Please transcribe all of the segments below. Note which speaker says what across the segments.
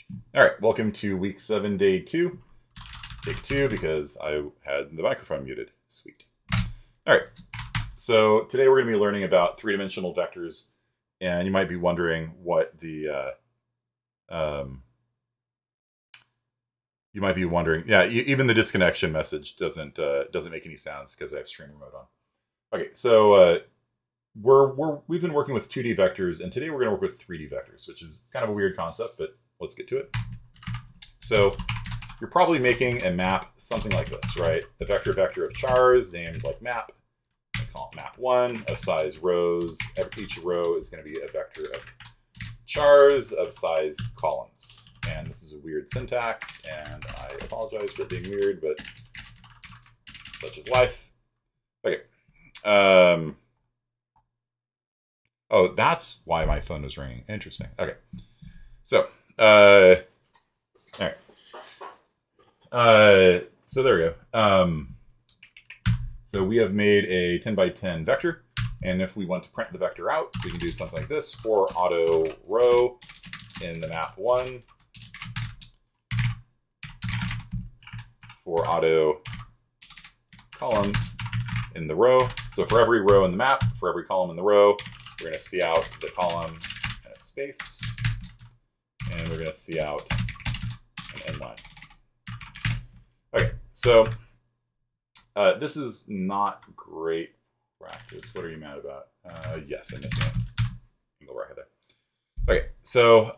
Speaker 1: All right, welcome to week 7, day 2. Take 2 because I had the microphone muted. Sweet. All right, so today we're going to be learning about three-dimensional vectors, and you might be wondering what the even the disconnection message doesn't make any sounds because I have stream remote on. Okay, so we've been working with 2D vectors, and today we're going to work with 3D vectors, which is kind of a weird concept, but let's get to it. So you're probably making a map something like this, right? A vector of chars named like map. I call it map1 of size rows. Each row is going to be a vector of chars of size columns. And this is a weird syntax, and I apologize for it being weird, but such is life. Okay. Oh, that's why my phone was ringing. Interesting. Okay. So, all right. So there we go. So we have made a 10 by 10 vector, and if we want to print the vector out, we can do something like this: for auto row in the map1, for auto column in the row. So for every row in the map, for every column in the row, we're going to see out the column and a space, and we're going to see out an inline. Okay, so this is not great practice. What are you mad about? Yes, I'm missing an angle right there. Okay, so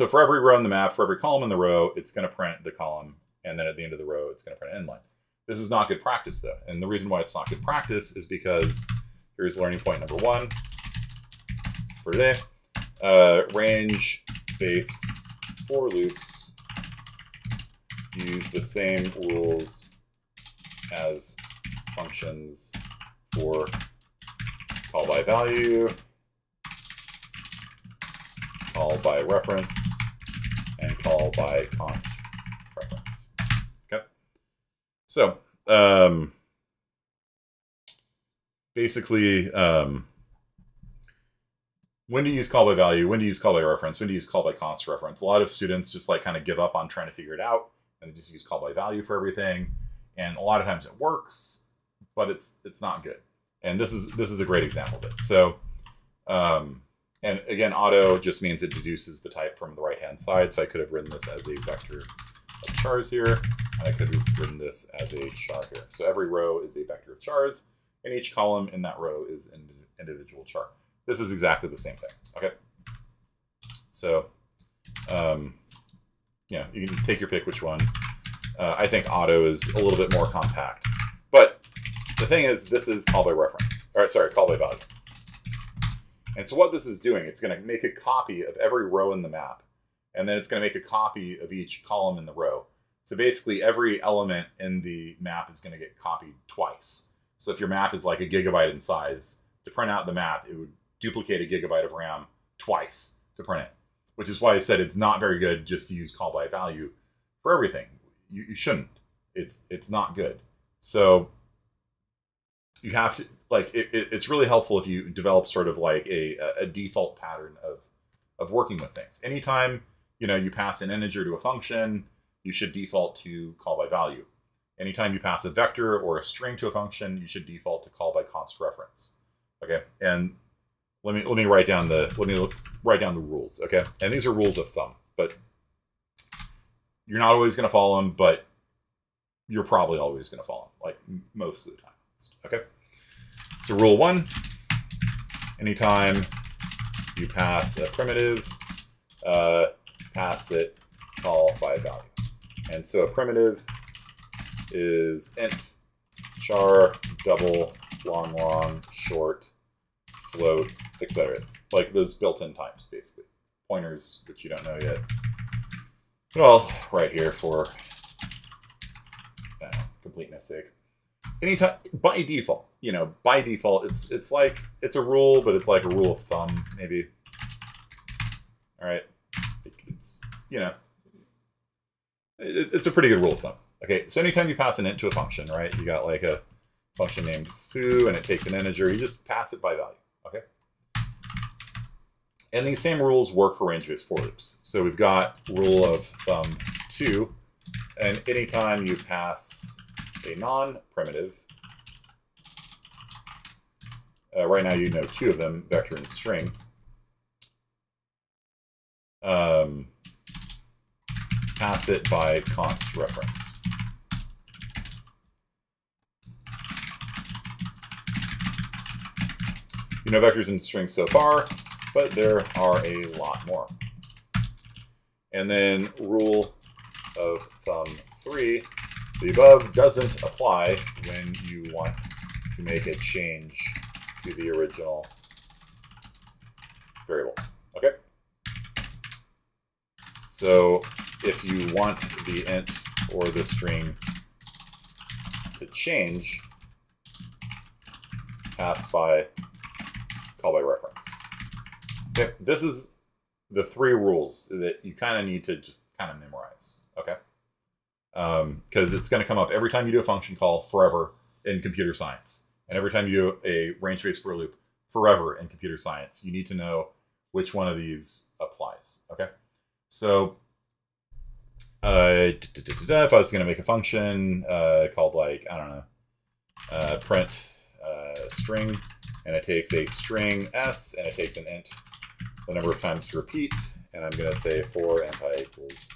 Speaker 1: for every row in the map, for every column in the row, it's going to print the column, and then at the end of the row, it's going to print an inline. This is not good practice, though, and the reason why it's not good practice is because here's learning point number 1 for today. Range-based for loops use the same rules as functions for call by value, call by reference, and call by const reference. Okay. So basically, when to use call by value, when to use call by reference, when to use call by const reference. A lot of students just like kind of give up on trying to figure it out, and they just use call by value for everything. And a lot of times it works, but it's not good. And this is a great example of it. So, and again, auto just means it deduces the type from the right-hand side. So I could have written this as a vector of chars here, and I could have written this as a char here. So every row is a vector of chars, and each column in that row is an individual char. This is exactly the same thing. Okay. So, yeah, you can take your pick which one. I think auto is a little bit more compact. But the thing is, this is call by reference. Or sorry, call by value. And so what this is doing, it's going to make a copy of every row in the map. And then it's going to make a copy of each column in the row. So basically, every element in the map is going to get copied twice. So if your map is like a gigabyte in size, to print out the map, it would duplicate a gigabyte of RAM twice to print it. Which is why I said it's not very good just to use call by value for everything. You shouldn't. It's not good. So you have to, like, it's really helpful if you develop sort of like a default pattern of working with things. Anytime, you pass an integer to a function, you should default to call by value. Anytime you pass a vector or a string to a function, you should default to call by const reference. Okay, and let me write down the rules. Okay, and these are rules of thumb, but you're not always going to follow them, but you're probably always going to follow them, like most of the time. Okay, so rule 1: anytime you pass a primitive, pass it call by value. And so a primitive is int, char, double, long, short, float, etc. Like those built-in types, basically. Pointers, which you don't know yet. Well, right here for completeness sake. Anytime, by default, it's like, it's a rule, but it's like a rule of thumb, maybe. All right. It's, it's a pretty good rule of thumb. Okay, so anytime you pass an int to a function, right, you got like a function named foo, and it takes an integer, you just pass it by value, okay? And these same rules work for range-based for loops. So we've got rule of thumb 2, and anytime you pass a non-primitive, right now you know 2 of them, vector and string, pass it by const reference. You know vectors and strings so far, but there are a lot more. And then rule of thumb 3, the above doesn't apply when you want to make a change to the original variable. Okay? So if you want the int or the string to change, pass by call by reference. Okay, this is the 3 rules that you kind of need to just kind of memorize. Okay, because it's going to come up every time you do a function call forever in computer science, and every time you do a range-based for loop forever in computer science. You need to know which one of these applies. Okay, so if I was going to make a function called, like, I don't know, print string, and it takes a string s and it takes an int, the number of times to repeat, and I'm going to say for int I equals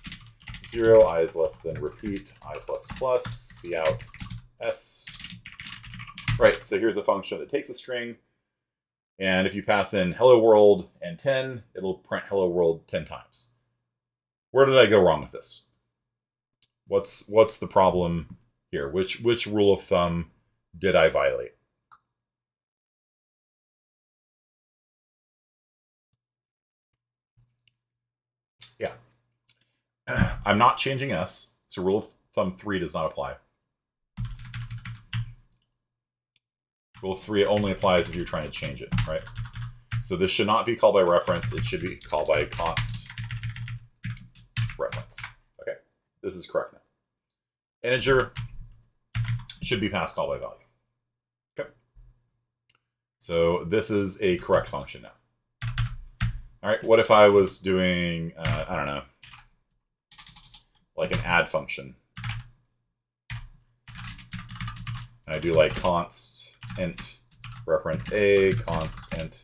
Speaker 1: 0, I is less than repeat, I plus plus, cout s. Right, so here's a function that takes a string, and if you pass in hello world and 10, it'll print hello world 10 times. Where did I go wrong with this? What's the problem here? Which rule of thumb did I violate? Yeah. I'm not changing s, so rule of thumb 3 does not apply. Rule of 3 only applies if you're trying to change it, right? So this should not be called by reference. It should be called by const reference. Okay, this is correct now. Integer should be passed call by value. Okay. So this is a correct function now. All right, what if I was doing, I don't know, like an add function? And I do like const int reference A, const int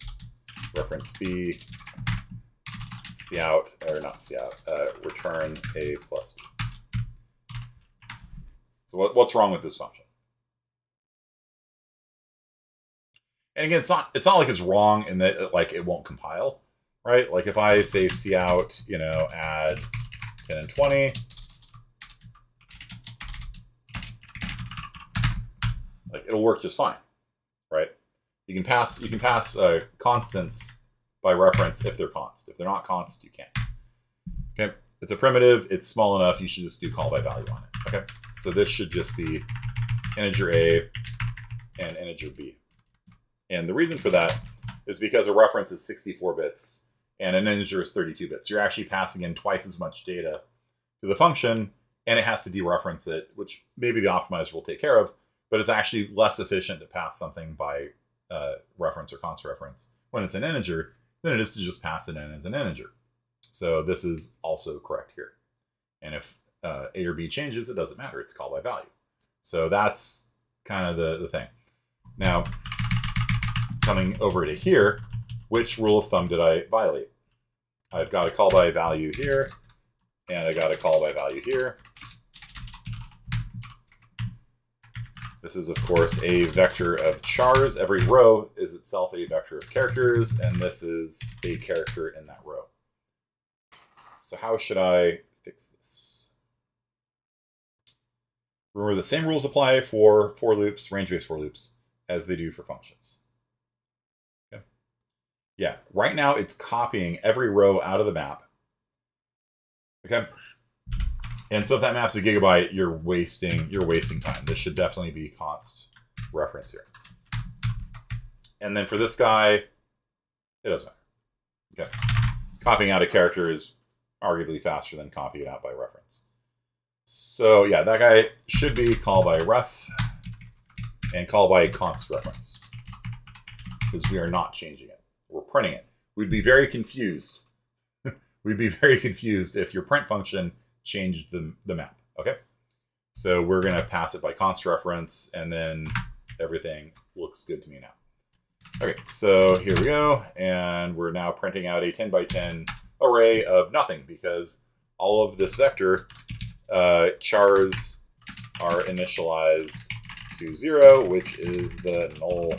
Speaker 1: reference B, cout, or not cout, return A plus B. So what's wrong with this function? And again, it's not like it's wrong in that like it won't compile, right? Like if I say cout, you know, add 10 and 20, like it'll work just fine, right? You can pass constants by reference if they're const. If they're not const, you can't. Okay, it's a primitive. It's small enough. You should just do call by value on it. Okay, so this should just be integer A and integer B. And the reason for that is because a reference is 64 bits and an integer is 32 bits. You're actually passing in twice as much data to the function, and it has to dereference it, which maybe the optimizer will take care of, but it's actually less efficient to pass something by reference or const reference when it's an integer than it is to just pass it in as an integer. So this is also correct here. And if A or B changes, it doesn't matter. It's call by value. So that's kind of the thing. Now, coming over to here, which rule of thumb did I violate? I've got a call by value here, and I got a call by value here. This is, of course, a vector of chars. Every row is itself a vector of characters, and this is a character in that row. So how should I fix this? Remember, the same rules apply for loops, range-based for loops, as they do for functions. Okay. Yeah, right now it's copying every row out of the map. Okay. And so if that map's a gigabyte, you're wasting time. This should definitely be const reference here. And then for this guy, it doesn't matter. Okay. Copying out a character is arguably faster than copying it out by reference. So yeah, that guy should be called by ref and called by const reference, because we are not changing it. We're printing it. we'd be very confused. We'd be very confused if your print function changed the map, okay? So we're going to pass it by const reference, and then everything looks good to me now. Okay, so here we go, and we're now printing out a 10 by 10 array of nothing, because all of this vector chars are initialized to 0, which is the null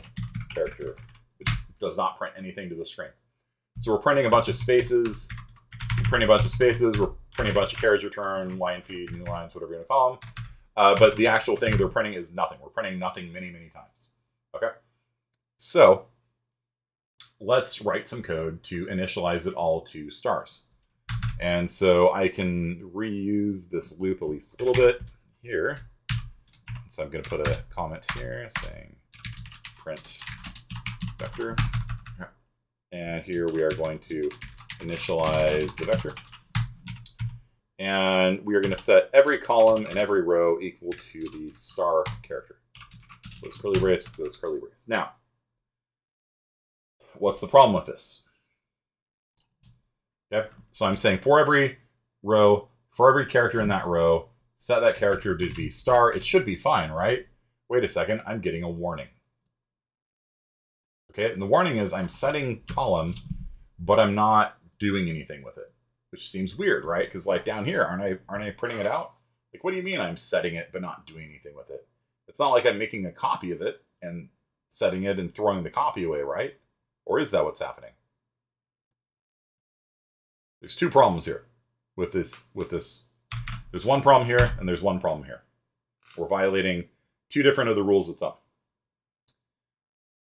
Speaker 1: character, which does not print anything to the string. So we're printing a bunch of spaces. We're printing a bunch of spaces. We're printing a bunch of carriage return, line feed, new lines, whatever you're going to call them. But the actual thing they're printing is nothing. We're printing nothing many, many times. Okay? So let's write some code to initialize it all to stars. And so I can reuse this loop at least a little bit here. So I'm going to put a comment here saying print vector. And here we are going to initialize the vector. And we are going to set every column and every row equal to the star character. Those curly braces, those curly braces. Now, what's the problem with this? Okay, so I'm saying for every row, for every character in that row, set that character to be star. It should be fine, right? Wait a second, I'm getting a warning. Okay, and the warning is I'm setting column, but I'm not doing anything with it, which seems weird, right? Because like down here, aren't I printing it out? Like, what do you mean I'm setting it but not doing anything with it? It's not like I'm making a copy of it and setting it and throwing the copy away, right? Or is that what's happening? There's two problems here with this. There's one problem here and there's one problem here. We're violating two different of the rules of thumb.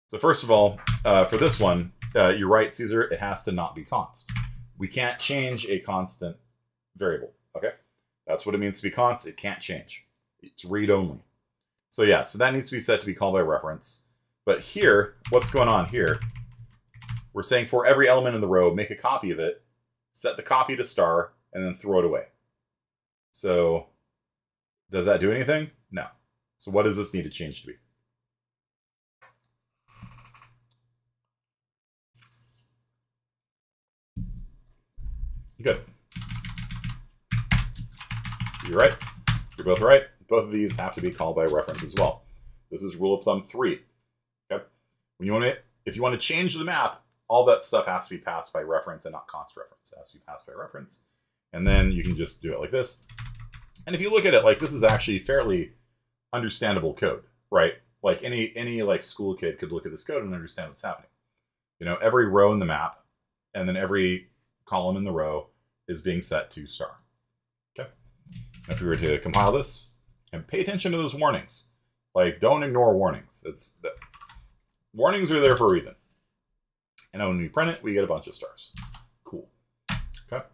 Speaker 1: So first of all, for this one, you're right, Caesar, it has to not be const. We can't change a constant variable, okay? That's what it means to be const. It can't change. It's read only. So yeah, so that needs to be set to be called by reference. But here, what's going on here? We're saying for every element in the row, make a copy of it, set the copy to star, and then throw it away. So does that do anything? No. So what does this need to change to be? Good. You're right. You're both right. Both of these have to be called by reference as well. This is rule of thumb 3. Okay. If you want to change the map, all that stuff has to be passed by reference and not const reference. It has to be passed by reference. And then you can just do it like this. And if you look at it, like, this is actually fairly understandable code, right? Like any like school kid could look at this code and understand what's happening. You know, every row in the map and then every column in the row is being set to star. Okay. If we were to compile this and pay attention to those warnings, like, don't ignore warnings. Warnings are there for a reason. And when we print it, we get a bunch of stars. Cool. Okay.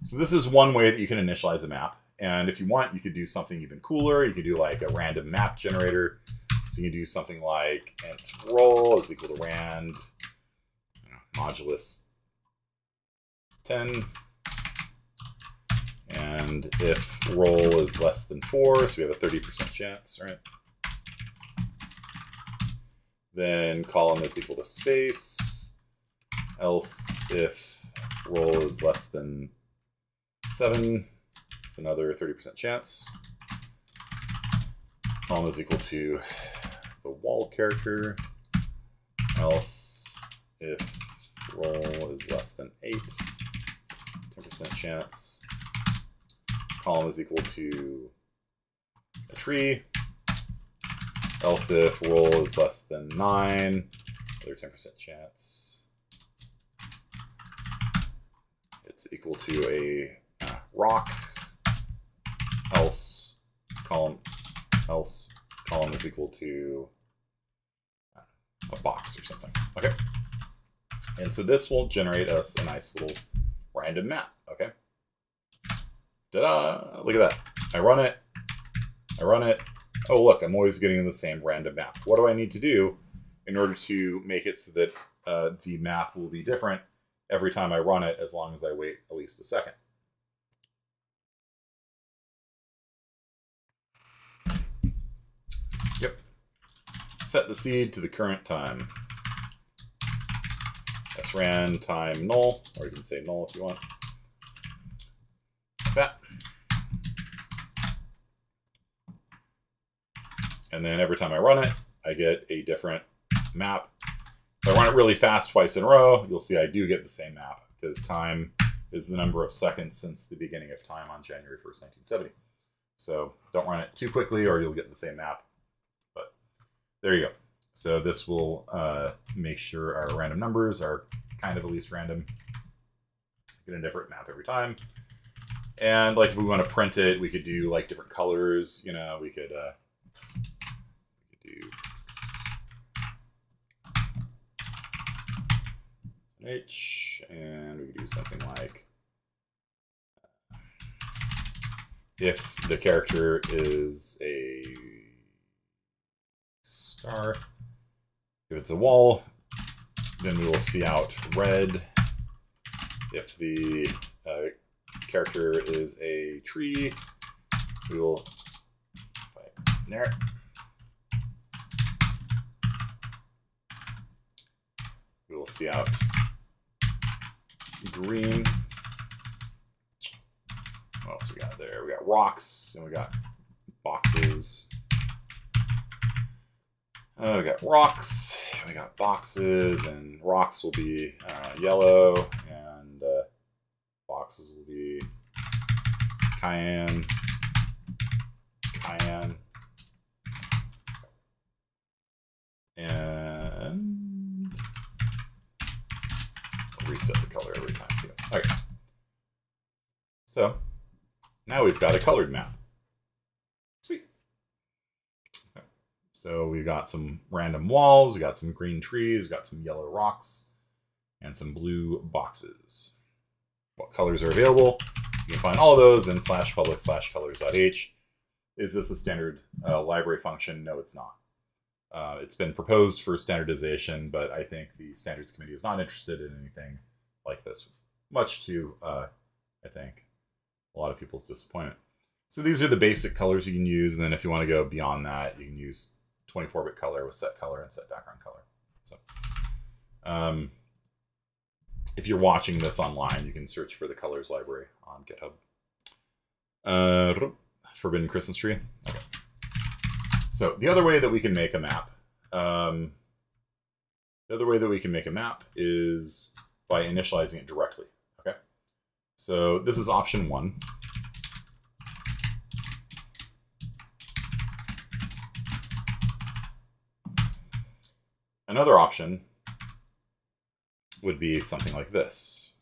Speaker 1: So this is one way that you can initialize a map. And if you want, you could do something even cooler. You could do like a random map generator. So you can do something like int roll is equal to rand modulus 10. And if roll is less than 4, so we have a 30% chance, right? Then column is equal to space. Else if roll is less than 7, it's another 30% chance. Column is equal to the wall character. Else if roll is less than 8, 10% chance. Column is equal to a tree. Else if roll is less than 9, another 10% chance. It's equal to a rock. Else column is equal to a box or something. Okay. And so this will generate us a nice little random map. Okay. Ta-da! Look at that. I run it. Oh, look, I'm always getting the same random map. What do I need to do in order to make it so that the map will be different every time I run it, as long as I wait at least a second? Yep. Set the seed to the current time. ran time null, or you can say null if you want. Like that. And then every time I run it, I get a different map. If I run it really fast twice in a row, you'll see I do get the same map, because time is the number of seconds since the beginning of time on January 1st, 1970. So don't run it too quickly or you'll get the same map. But there you go. So this will make sure our random numbers are kind of at least random. Get a different map every time. And like if we want to print it, we could do like different colors. You know, we could do H, and we could do something like if the character is a star, if it's a wall, then we will see out red. If the character is a tree, we will there. We will see out green. What else we got there? We got rocks and we got boxes. We got rocks, we got boxes, and rocks will be yellow, and boxes will be cayenne, and I'll reset the color every time too. Okay. So now we've got a colored map. Sweet. Okay. So we've got some random walls, we got some green trees, we got some yellow rocks, and some blue boxes. What colors are available? You can find all of those in /public/colors.h. Is this a standard library function? No, it's not. It's been proposed for standardization, but I think the standards committee is not interested in anything like this, much to, I think, a lot of people's disappointment. So these are the basic colors you can use, and then if you want to go beyond that, you can use 24-bit color with set color and set background color. So if you're watching this online, you can search for the colors library on GitHub. Forbidden Christmas tree. Okay. So the other way that we can make a map, is by initializing it directly. Okay. So this is option 1. Another option would be something like this.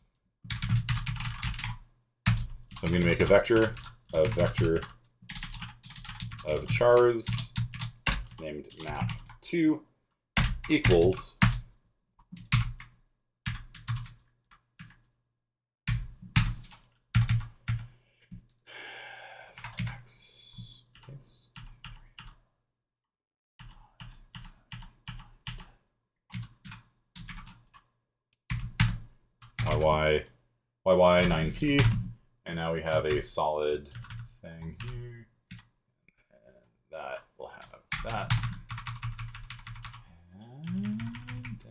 Speaker 1: So I'm going to make a vector of chars named map2 equals YY 9p, and now we have a solid thing here, and that will have that, and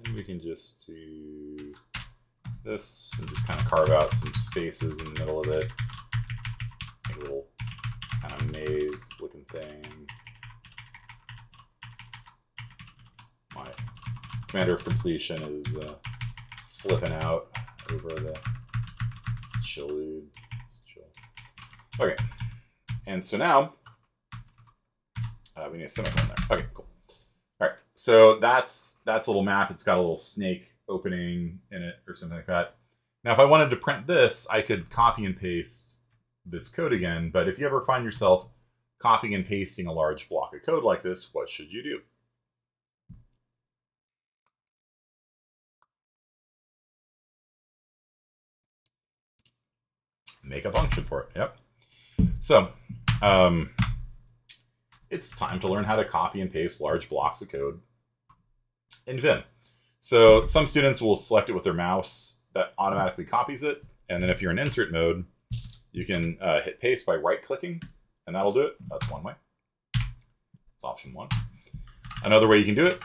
Speaker 1: then we can just do this and just kind of carve out some spaces in the middle of it, a little kind of maze looking thing. My commander of completion is flipping out over the chill. Okay, and so now we need a semicolon there. Okay, cool. All right, so that's a little map. It's got a little snake opening in it or something like that. Now, if I wanted to print this, I could copy and paste this code again. But if you ever find yourself copying and pasting a large block of code like this, what should you do? Make a function for it. Yep. So it's time to learn how to copy and paste large blocks of code in Vim. So some students will select it with their mouse. That automatically copies it. And then if you're in insert mode, you can hit paste by right-clicking, and that'll do it. That's one way. It's option 1. Another way you can do it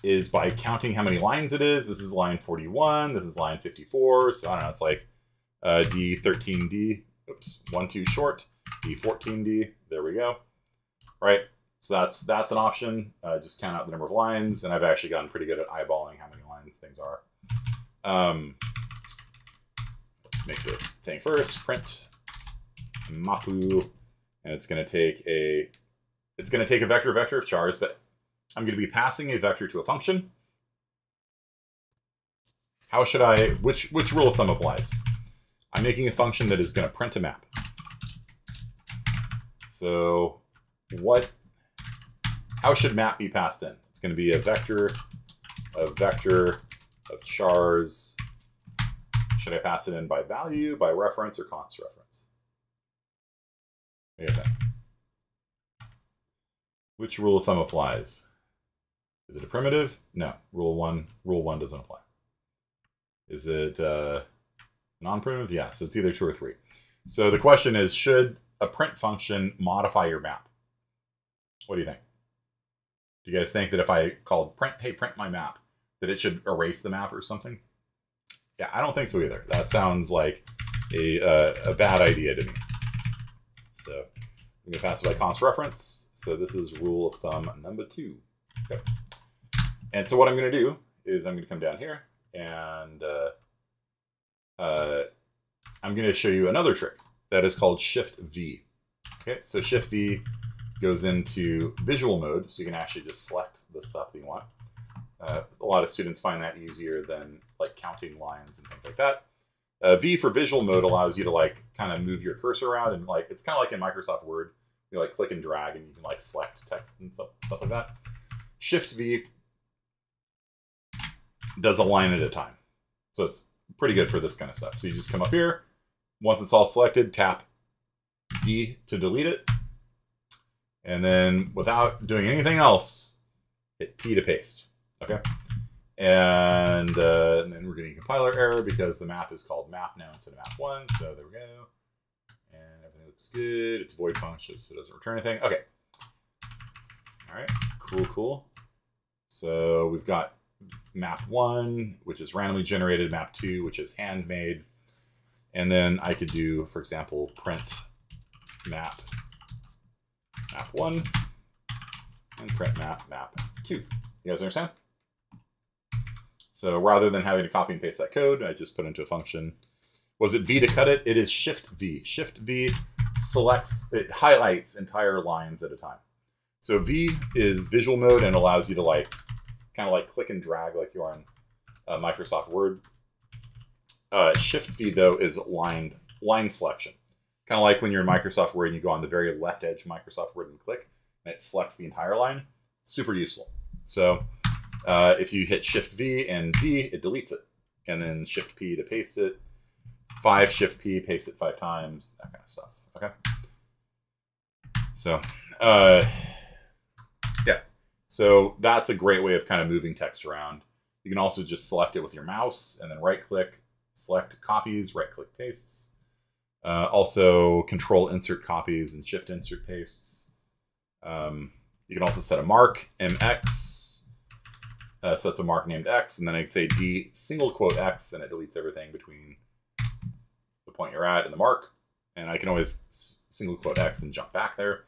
Speaker 1: is by counting how many lines it is. This is line 41. This is line 54. So I don't know. It's like D13D. Oops, 1 too short. D14D. There we go. Right. So that's an option. Just count out the number of lines, and I've actually gotten pretty good at eyeballing how many lines things are. Let's make the thing first. Print mapu, and it's going to take a vector of chars, but I'm going to be passing a vector to a function. How should I? Which rule of thumb applies? I'm making a function that is going to print a map. So how should map be passed in? It's going to be a vector of chars. Should I pass it in by value, by reference, or const reference? What do you think? Which rule of thumb applies? Is it a primitive? No. Rule one doesn't apply. Is it non-primitive? Yeah, so it's either 2 or 3. So the question is, should a print function modify your map? What do you think? Do you guys think that if I called print, hey, print my map, that it should erase the map or something? Yeah, I don't think so either. That sounds like a bad idea to me. So I'm going to pass it by const reference. So this is rule of thumb number 2. Okay. And so what I'm going to do is I'm going to come down here and I'm going to show you another trick that is called Shift V. Okay, so Shift V goes into visual mode, so you can actually just select the stuff that you want. A lot of students find that easier than like counting lines and things like that. V for visual mode allows you to like kind of move your cursor around, and like it's kind of like in Microsoft Word, you like click and drag and you can like select text and stuff like that. Shift V does a line at a time, so it's pretty good for this kind of stuff. So you just come up here, once it's all selected, tap D to delete it, and then without doing anything else, hit P to paste. Okay, and then we're getting a compiler error because the map is called map now instead of map1. So there we go, and everything looks good. It's void function, so it doesn't return anything. Okay, all right, cool. So we've got map1, which is randomly generated, map2, which is handmade, and then I could do, for example, print map1 and print map2. You guys understand? So rather than having to copy and paste that code, I just put it into a function. Was it V to cut it? It is Shift V. Shift V selects, it highlights entire lines at a time. So V is visual mode and allows you to like kind of like click and drag like you are in Microsoft Word. Shift V though is line selection. Kind of like when you're in Microsoft Word and you go on the very left edge of Microsoft Word and click, and it selects the entire line. Super useful. So if you hit Shift V and D, it deletes it. And then Shift P to paste it. 5 Shift P, paste it 5 times, that kind of stuff. Okay. So, yeah. So that's a great way of kind of moving text around. You can also just select it with your mouse and then right-click, select copies, right-click pastes. Also, Control Insert copies and Shift Insert pastes. You can also set a mark, MX. Sets a mark named X, and then I can say D single quote X, and it deletes everything between the point you're at and the mark. And I can always single quote X and jump back there.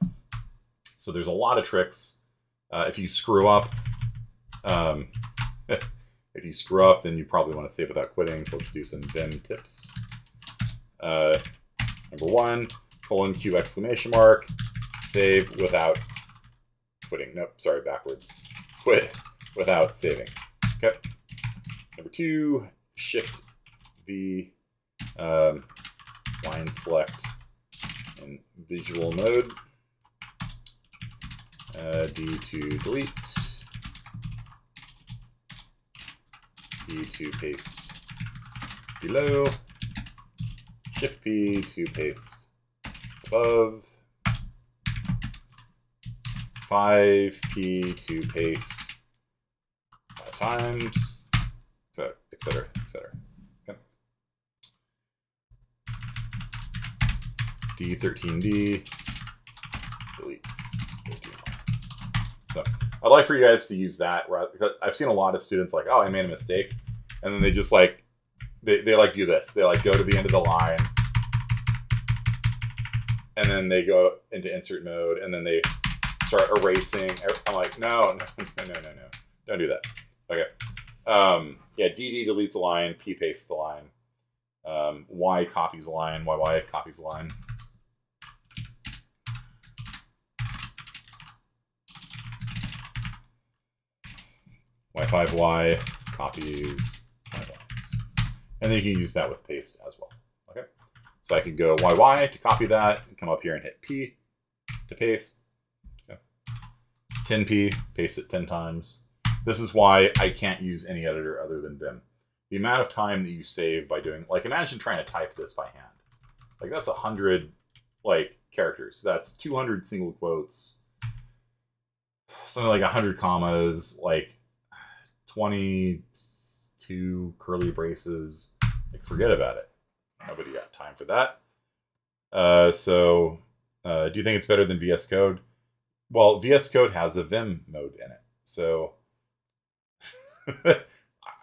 Speaker 1: So there's a lot of tricks. If you screw up, then you probably want to save without quitting. So let's do some Vim tips. Number 1, :Q exclamation mark, save without quitting. Nope, sorry, backwards. Quit without saving. Okay. Number 2, Shift V, line select in visual mode. D to delete. D to paste below. Shift P to paste above. 5P to paste 5 times, etc. Okay. D13D deletes 13 lines. So I'd like for you guys to use that. Because I've seen a lot of students like, oh, I made a mistake. And then they just like, they like do this. They like go to the end of the line. And then they go into insert mode. And then they start erasing. I'm like, no. Don't do that. Okay. Yeah, DD deletes a line. P pastes the line. Y copies a line. YY copies a line. Y5Y copies Y5s. And then you can use that with paste as well. Okay. So I can go YY to copy that and come up here and hit P to paste. Okay. 10P, paste it 10 times. This is why I can't use any editor other than Vim. The amount of time that you save by doing, like, imagine trying to type this by hand. Like, that's 100, like, characters. That's 200 single quotes, something like 100 commas, like 22 curly braces. Like, forget about it. Nobody got time for that. Do you think it's better than VS Code? Well, VS Code has a Vim mode in it. So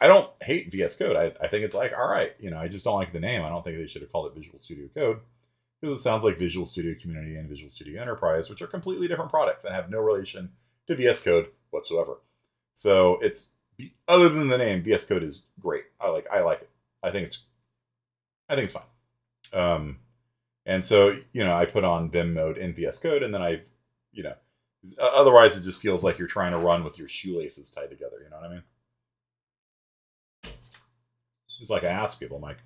Speaker 1: I don't hate VS Code. I think it's like, all right, you know, I just don't like the name. I don't think they should have called it Visual Studio Code because it sounds like Visual Studio Community and Visual Studio Enterprise, which are completely different products and have no relation to VS Code whatsoever. So it's, other than the name, VS Code is great. I like it. I think it's fine. And so, you know, I put on Vim mode in VS Code, and then you know, otherwise it just feels like you're trying to run with your shoelaces tied together. You know what I mean? It's like I ask people, I'm like,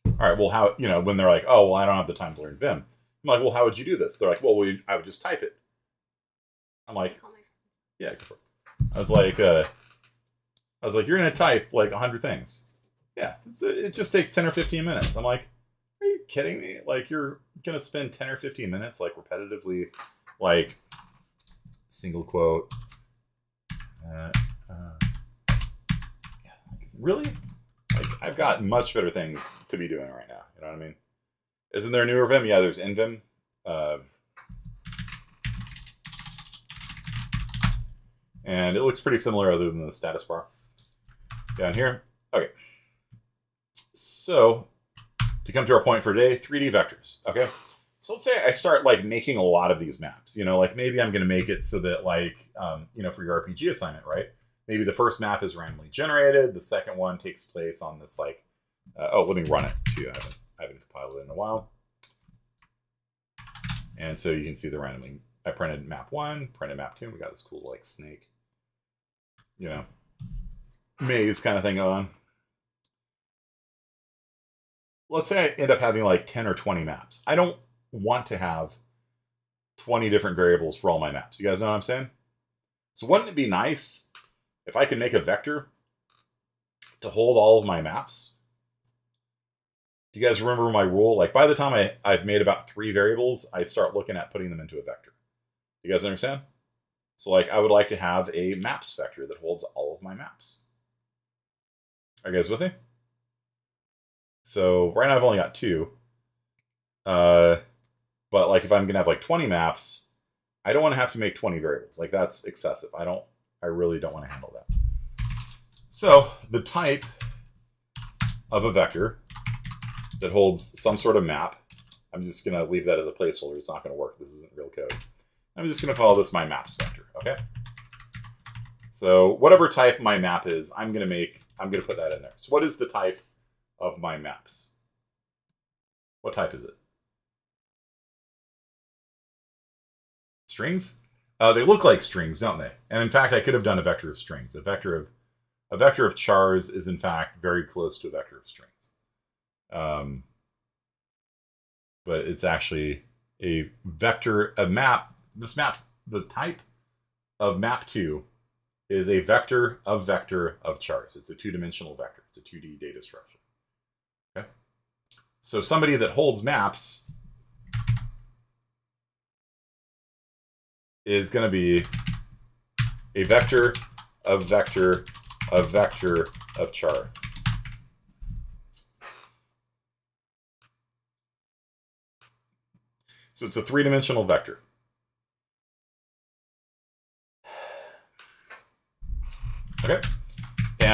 Speaker 1: all right, well, how, you know, when they're like, oh, well, I don't have the time to learn Vim. I'm like, well, how would you do this? They're like, well, I would just type it. I'm like, yeah, I was like, you're going to type like 100 things. Yeah, it just takes 10 or 15 minutes. I'm like, are you kidding me? Like, you're going to spend 10 or 15 minutes, like, repetitively, like, single quote. Yeah, really? Like, I've got much better things to be doing right now. You know what I mean? Isn't there a newer Vim? Yeah, there's NVim. And it looks pretty similar other than the status bar down here. Okay. So, to come to our point for today, 3D vectors. Okay. So let's say I start like making a lot of these maps. You know, like maybe I'm going to make it so that like, you know, for your RPG assignment, right? Maybe the first map is randomly generated. The second one takes place on this like, oh, let me run it too. I haven't compiled it in a while. And so you can see the randomly, I printed map 1, printed map 2, and we got this cool like snake, you know, maze kind of thing going on. Let's say I end up having like 10 or 20 maps. I don't want to have 20 different variables for all my maps. You guys know what I'm saying? So wouldn't it be nice if I could make a vector to hold all of my maps? Do you guys remember my rule? Like by the time I've made about 3 variables, I start looking at putting them into a vector. You guys understand? So like I would like to have a maps vector that holds all of my maps. Are you guys with me? So right now I've only got 2. But like if I'm going to have like 20 maps, I don't want to have to make 20 variables. Like that's excessive. I really don't want to handle that. So the type of a vector that holds some sort of map, I'm just going to leave that as a placeholder. It's not going to work. This isn't real code. I'm just going to call this my maps vector. Okay. So whatever type my map is, I'm going to put that in there. So what is the type of my maps? What type is it? Strings? They look like strings, don't they? And in fact, I could have done a vector of strings. A vector of chars is in fact very close to a vector of strings. But it's actually a vector, a map. This map, the type of map 2 is a vector of chars. It's a 2-dimensional vector. It's a 2D data structure. Okay. So somebody that holds maps is going to be a vector of char. So it's a 3-dimensional vector.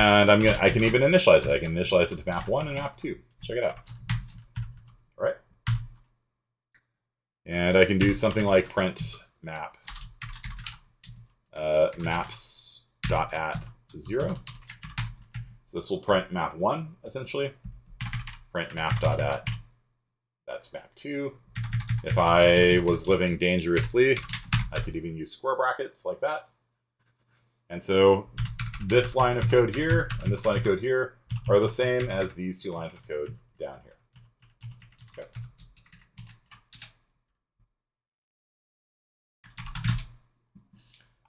Speaker 1: And I can even initialize it. I can initialize it to map 1 and map 2. Check it out. All right. And I can do something like print map maps.at0. So this will print map 1, essentially. Print map.at. That's map 2. If I was living dangerously, I could even use square brackets like that. And so this line of code here and this line of code here are the same as these 2 lines of code down here. Okay.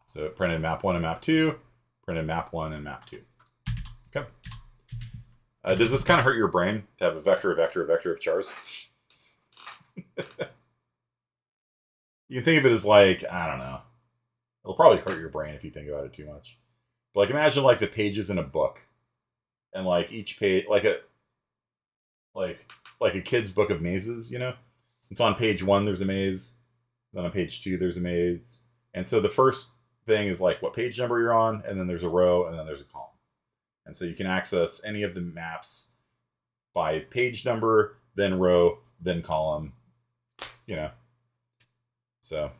Speaker 1: So it printed map 1 and map 2, printed map 1 and map 2. Okay. Does this kind of hurt your brain to have a vector, a vector, a vector of chars? You can think of it as like, I don't know. It'll probably hurt your brain if you think about it too much. But like imagine like the pages in a book. And like each page, like a kid's book of mazes, you know? It's on page 1 there's a maze. Then on page 2 there's a maze. And so the first thing is like what page number you're on, and then there's a row, and then there's a column. And so you can access any of the maps by page number, then row, then column, you know. So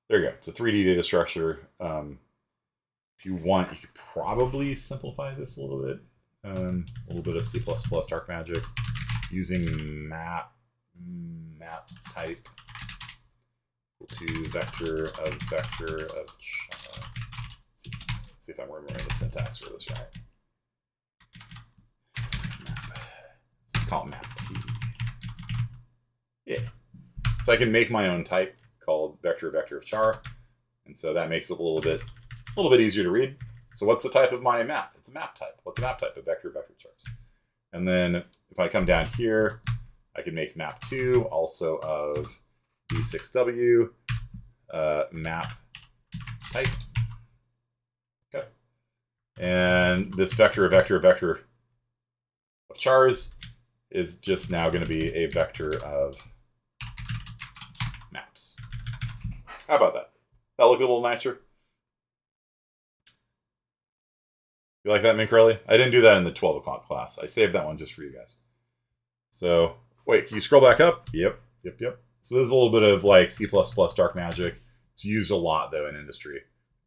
Speaker 1: there you go. It's a 3D data structure. If you want, you could probably simplify this a little bit. A little bit of C++ dark magic using map type to vector of char. Let's see if I'm remembering the syntax for this right. Let's call it map T. Yeah. So I can make my own type called vector of char, and so that makes it a little bit easier to read. So what's the type of my map? It's a map type. What's a map type? A vector of chars. And then if I come down here, I can make map 2 also of B6W map type. Okay. And this vector of chars is just now going to be a vector of maps. How about that? That look a little nicer? You like that, Minkrelli? I didn't do that in the 12 o'clock class. I saved that one just for you guys. So, wait, can you scroll back up? Yep. So there's a little bit of like C++ dark magic. It's used a lot though in industry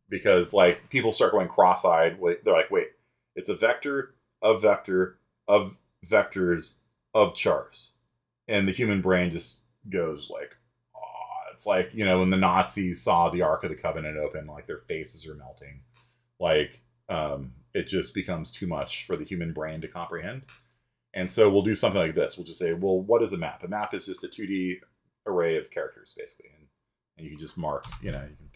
Speaker 1: because like people start going cross-eyed. They're like, wait, it's a vector of vectors of chars. And the human brain just goes like, oh, it's like, you know, when the Nazis saw the Ark of the Covenant open, like their faces are melting. Like, it just becomes too much for the human brain to comprehend. And so we'll do something like this. We'll just say, well, what is a map? A map is just a 2D array of characters, basically. And you can just mark, you know, you can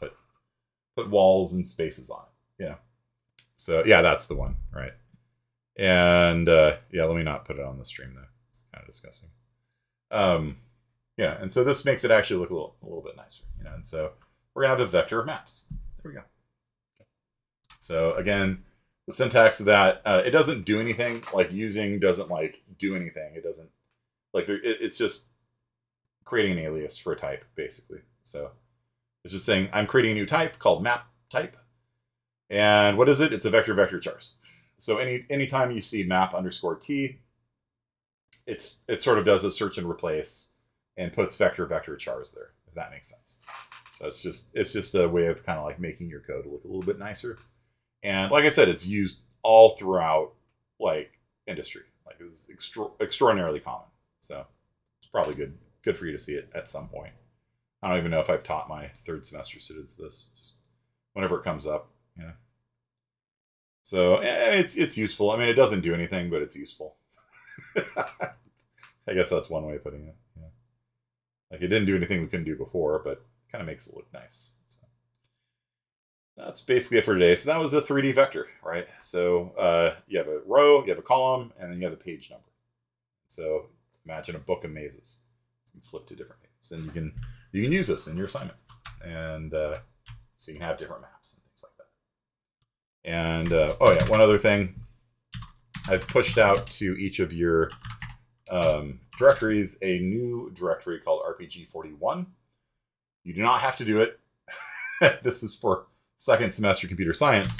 Speaker 1: put walls and spaces on it, you know. So, yeah, that's the one, right? And, yeah, let me not put it on the stream, though. It's kind of disgusting. Yeah, and so this makes it actually look a little bit nicer, you know. And so we're going to have a vector of maps. There we go. So, again, the syntax of that, it doesn't do anything. Like, using doesn't, like, do anything. It doesn't, like, it's just creating an alias for a type, basically. So it's just saying, I'm creating a new type called map type. And what is it? It's a vector of chars. So anytime you see map _ T, it sort of does a search and replace and puts vector of chars there, if that makes sense. So it's just a way of kind of like making your code look a little bit nicer. And like I said, it's used all throughout like industry. Like it's extraordinarily common. So it's probably good for you to see it at some point. I don't even know if I've taught my 3rd semester students this. Just whenever it comes up, you know. So it's useful. I mean, it doesn't do anything, but it's useful. I guess that's one way of putting it. Yeah. Like it didn't do anything we couldn't do before, but kind of makes it look nice. So that's basically it for today. So that was a 3D vector, right? So you have a row, you have a column, and then you have a page number. So imagine a book of mazes. So you can flip to different mazes, and you can use this in your assignment, and so you can have different maps and things like that. And oh yeah, one other thing, I've pushed out to each of your directories a new directory called RPG41. You do not have to do it. This is for second semester computer science.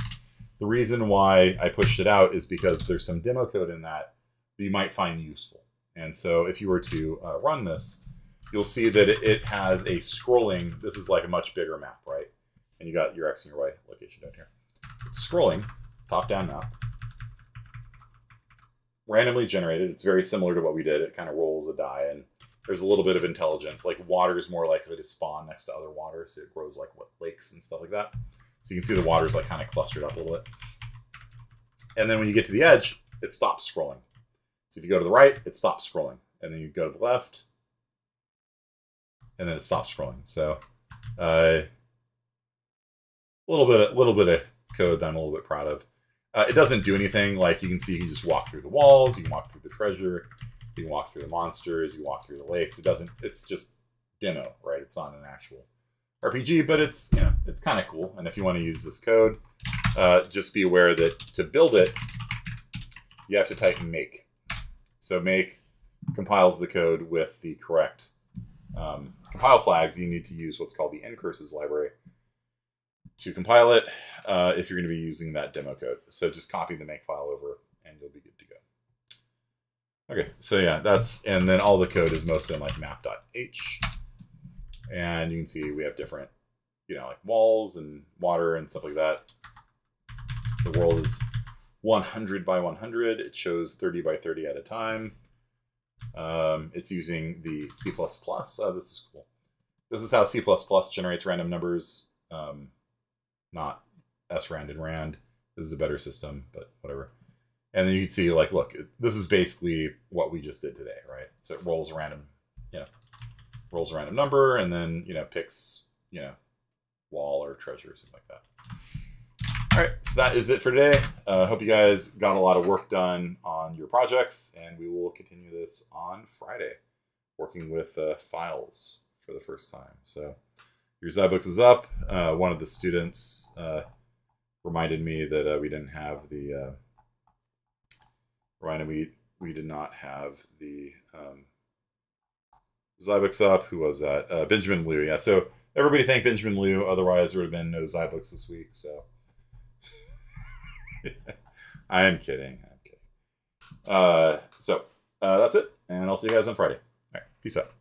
Speaker 1: The reason why I pushed it out is because there's some demo code in that you might find useful. And so if you were to run this, you'll see that it has a scrolling. This is like a much bigger map, right? And you got your X and your Y location down here. It's scrolling, top-down map. Randomly generated. It's very similar to what we did. It kind of rolls a die, and there's a little bit of intelligence. Like water is more likely to spawn next to other water, so it grows like what, lakes and stuff like that. So you can see the water's like kind of clustered up a little bit. And then when you get to the edge, it stops scrolling. So if you go to the right, it stops scrolling. And then you go to the left, and then it stops scrolling. So a little bit of code that I'm a little bit proud of. It doesn't do anything. Like you can see, you can just walk through the walls, you can walk through the treasure, you can walk through the monsters, you walk through the lakes. It doesn't. It's just demo, right? It's not an actual RPG, but it's, you know, it's kind of cool. And if you want to use this code, just be aware that to build it, you have to type make. So make compiles the code with the correct compile flags. You need to use what's called the ncurses library to compile it if you're going to be using that demo code. So just copy the make file over and you'll be good to go. Okay, so yeah, and then all the code is mostly in like map.h. And you can see we have different, you know, like walls and water and stuff like that. The world is 100 by 100. It shows 30 by 30 at a time. It's using the C++. This is cool. This is how C++ generates random numbers. Not srand and rand. This is a better system, but whatever. And then you can see, like, look, this is basically what we just did today, right? So it rolls a random, you know, rolls a random number, and then, you know, picks, you know, wall or treasure or something like that. All right, so that is it for today. Hope you guys got a lot of work done on your projects, and we will continue this on Friday, working with files for the first time. So your Zybooks is up. One of the students reminded me that we didn't have the we did not have the Zybooks up. Who was that? Benjamin Liu. Yeah. So everybody thank Benjamin Liu. Otherwise, there would have been no Zybooks this week. So I am kidding. I'm kidding. So that's it, and I'll see you guys on Friday. All right. Peace out.